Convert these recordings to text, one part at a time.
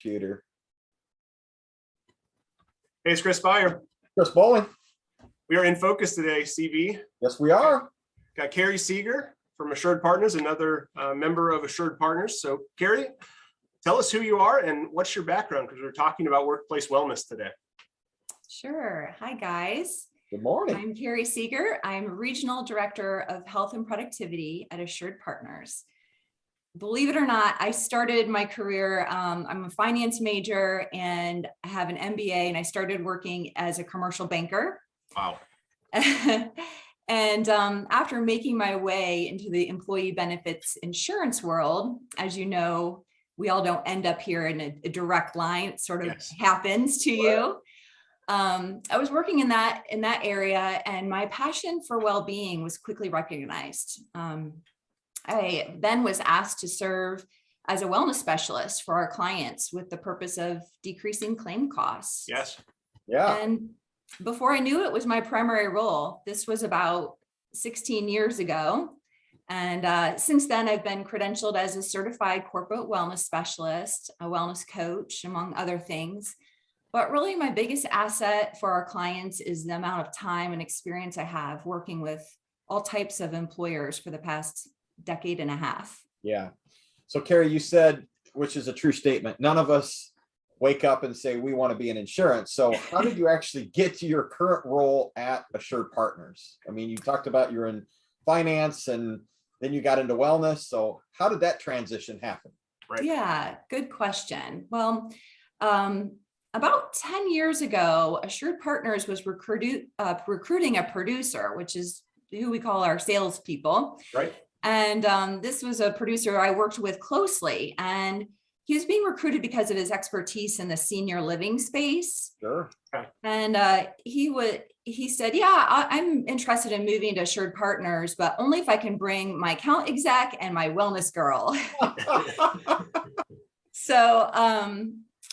computer. Hey, it's Chris Byer. Chris Bowling. We are in focus today, CV. Yes, we are. Got Cary Seager from AssuredPartners, another member of AssuredPartners. So Cary, tell us who you are and what's your background, because we're talking about workplace wellness today. Sure. Hi, guys. Good morning. I'm Cary Seager. I'm Regional Director of Health and Productivity at AssuredPartners. Believe it or not, I started my career, I'm a finance major and I have an MBA, and I started working as a commercial banker. Wow. And after making my way into the employee benefits insurance world, as you know, we all don't end up here in a direct line. It sort of happens to you. I was working in that area, and my passion for well-being was quickly recognized. I then was asked to serve as a wellness specialist for our clients with the purpose of decreasing claim costs. Yes. Yeah. And before I knew it was my primary role, this was about 16 years ago. And since then, I've been credentialed as a certified corporate wellness specialist, a wellness coach, among other things. But really, my biggest asset for our clients is the amount of time and experience I have working with all types of employers for the past decade and a half. Yeah. So Cary, you said, which is a true statement, none of us wake up and say we want to be in insurance. So how did you actually get to your current role at AssuredPartners? I mean, you talked about you're in finance and then you got into wellness. So how did that transition happen? Right. Yeah, good question. Well, about 10 years ago, AssuredPartners was recruiting a producer, which is who we call our salespeople. Right. And this was a producer I worked with closely, and he was being recruited because of his expertise in the senior living space. Sure. And he said, yeah, I'm interested in moving to AssuredPartners, but only if I can bring my account exec and my wellness girl. So,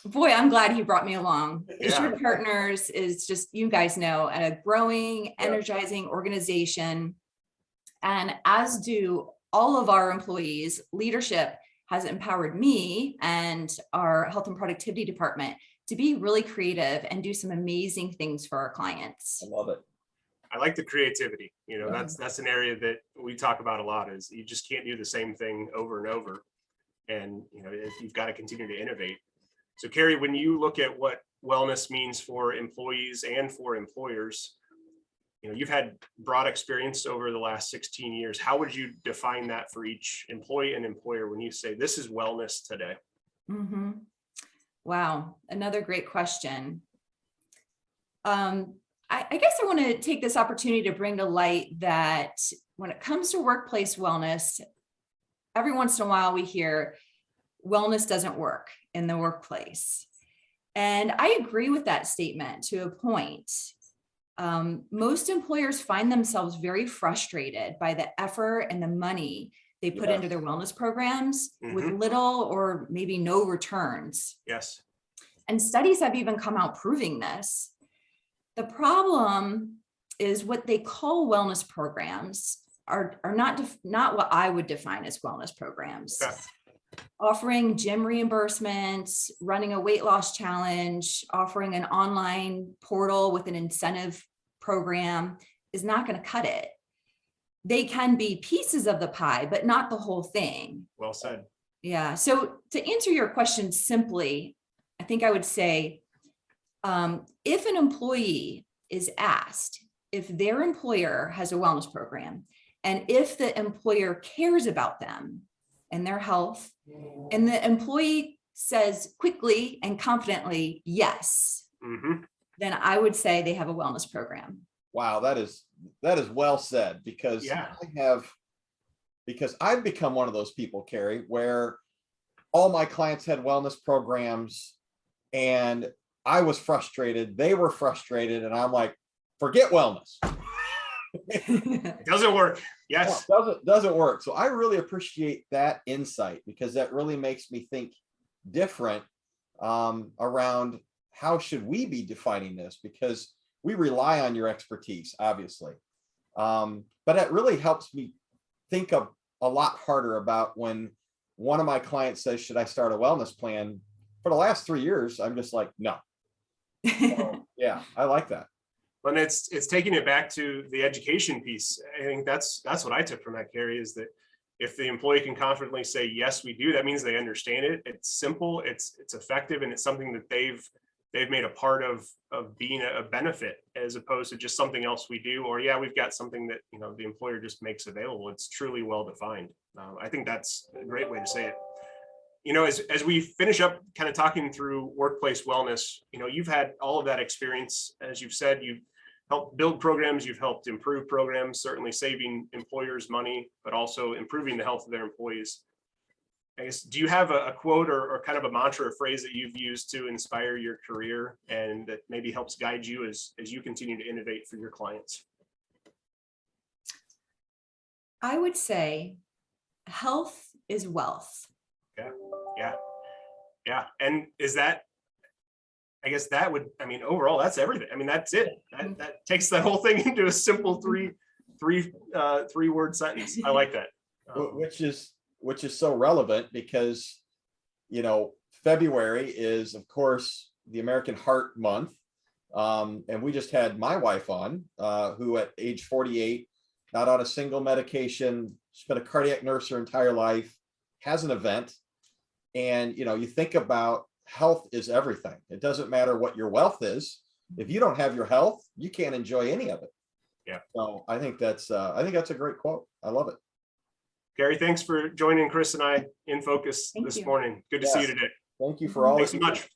boy, I'm glad he brought me along. Yeah. AssuredPartners is just, you guys know, a growing, energizing organization. And as do all of our employees, leadership has empowered me and our health and productivity department to be really creative and do some amazing things for our clients. I love it. I like the creativity. You know, that's an area that we talk about a lot, is you just can't do the same thing over and over. And, you know, you've got to continue to innovate. So Cary, when you look at what wellness means for employees and for employers, you know, you've had broad experience over the last 16 years. How would you define that for each employee and employer when you say this is wellness today? Mm-hmm. Wow, another great question. I guess I want to take this opportunity to bring to light that when it comes to workplace wellness, every once in a while we hear wellness doesn't work in the workplace. And I agree with that statement to a point. Most employers find themselves very frustrated by the effort and the money they put into their wellness programs with little or maybe no returns. Yes. And studies have even come out proving this. The problem is what they call wellness programs are not what I would define as wellness programs. Okay. Offering gym reimbursements, running a weight loss challenge, offering an online portal with an incentive program is not going to cut it. They can be pieces of the pie, but not the whole thing. Well said. Yeah. So to answer your question simply, I think I would say, if an employee is asked if their employer has a wellness program, and if the employer cares about them and their health, and the employee says quickly and confidently, yes, then I would say they have a wellness program. Wow, that is well said, because I've become one of those people, Cary, where all my clients had wellness programs and I was frustrated, they were frustrated, and I'm like, forget wellness. It doesn't work. Yes. No, doesn't work. So I really appreciate that insight, because that really makes me think different around how should we be defining this, because we rely on your expertise, obviously. But it really helps me think a lot harder about when one of my clients says, should I start a wellness plan? for the last 3 years, I'm just like, no. So, yeah, I like that. And it's taking it back to the education piece. I think that's what I took from that, Cary, is that if the employee can confidently say, yes, we do, that means they understand it. It's simple, it's effective, and it's something that they've made a part of being a benefit, as opposed to just something else we do, or yeah, we've got something that, you know, the employer just makes available. It's truly well defined. I think that's a great way to say it. You know, as we finish up kind of talking through workplace wellness, you know, you've had all of that experience. As you've said, you've helped build programs, you've helped improve programs, certainly saving employers money, but also improving the health of their employees. I guess, do you have a quote or kind of a mantra or phrase that you've used to inspire your career and that maybe helps guide you as you continue to innovate for your clients? I would say health is wealth. Yeah. And is that, I guess that would, I mean, overall, that's everything. I mean, that's it. That takes that whole thing into a simple three word sentence. I like that. Which is so relevant because, you know, February is, of course, the American Heart Month. And we just had my wife on, who at age 48, not on a single medication, she's been a cardiac nurse her entire life, has an event. And, you know, you think about health is everything. It doesn't matter what your wealth is. If you don't have your health, you can't enjoy any of it. Yeah. So I think that's a great quote. I love it. Cary, thanks for joining Chris and I in focus Thank this you. morning. Good to see you today. Thank you for all. Thanks so much.